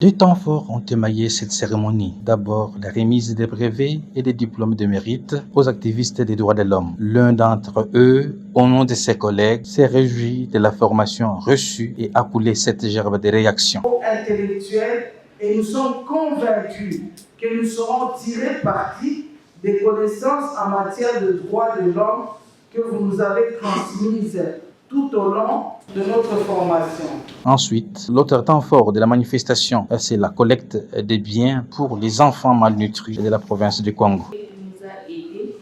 Deux temps forts ont émaillé cette cérémonie. D'abord, la remise des brevets et des diplômes de mérite aux activistes des droits de l'homme. L'un d'entre eux, au nom de ses collègues, s'est réjoui de la formation reçue et a coulé cette gerbe de réaction. Intellectuels, et nous sommes convaincus que nous serons tirés parti des connaissances en matière de droits de l'homme que vous nous avez transmises tout au long de notre formation. Ensuite, l'autre temps fort de la manifestation, c'est la collecte des biens pour les enfants malnutris de la province du Congo. Il nous a aidés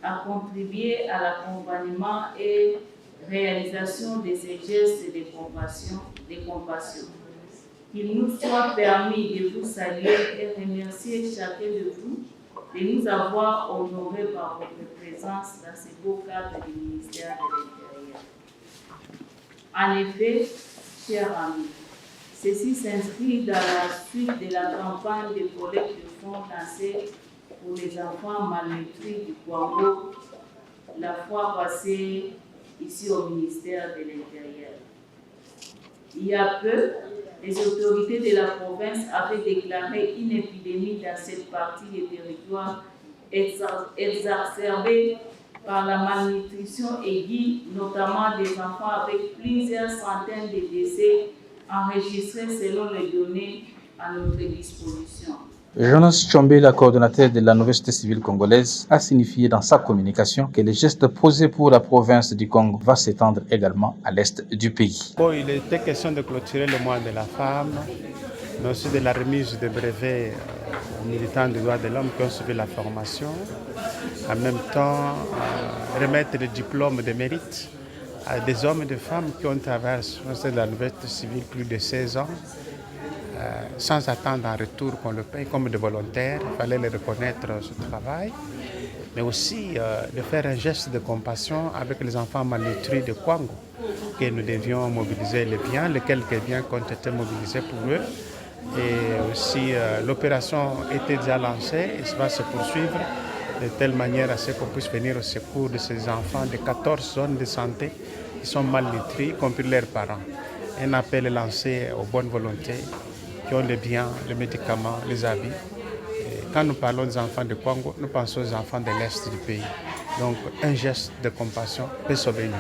à contribuer à l'accompagnement et réalisation de ces gestes de compassion. Qu'il nous soit permis de vous saluer et remercier chacun de vous de nous avoir honorés par votre présence dans ce beau cadre du ministère de l'Intérieur. En effet, chers amis, ceci s'inscrit dans la suite de la campagne de collecte de fonds lancée pour les enfants malnutris du Congo la fois passée ici au ministère de l'Intérieur. Il y a peu, les autorités de la province avaient déclaré une épidémie dans cette partie du territoire exacerbée par la malnutrition aiguë, notamment des enfants avec plusieurs centaines de décès enregistrés selon les données à notre disposition. Jonas Tchombela, coordonnateur de la nouvelle société civile congolaise, a signifié dans sa communication que les gestes posés pour la province du Congo va s'étendre également à l'est du pays. Bon, il était question de clôturer le mois de la femme, mais aussi de la remise de brevets aux militants des droits de l'homme qui ont suivi la formation. En même temps, remettre le diplôme de mérite à des hommes et des femmes qui ont traversé la nouvelle société civile plus de 16 ans. Sans attendre en retour qu'on le paye comme des volontaires, il fallait les reconnaître ce travail, mais aussi de faire un geste de compassion avec les enfants malnutris de Kwango, que nous devions mobiliser les biens, les quelques biens qui ont été mobilisés pour eux. Et aussi l'opération était déjà lancée et ça va se poursuivre de telle manière à ce qu'on puisse venir au secours de ces enfants de 14 zones de santé qui sont malnutris, y compris leurs parents. Un appel est lancé aux bonnes volontés qui ont les biens, les médicaments, les habits. Et quand nous parlons des enfants de Congo, nous pensons aux enfants de l'Est du pays. Donc un geste de compassion peut sauver une vie.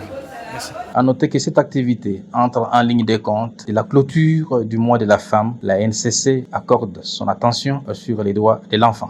Merci. À noter que cette activité entre en ligne de compte de la clôture du mois de la femme. La NCC accorde son attention sur les droits de l'enfant.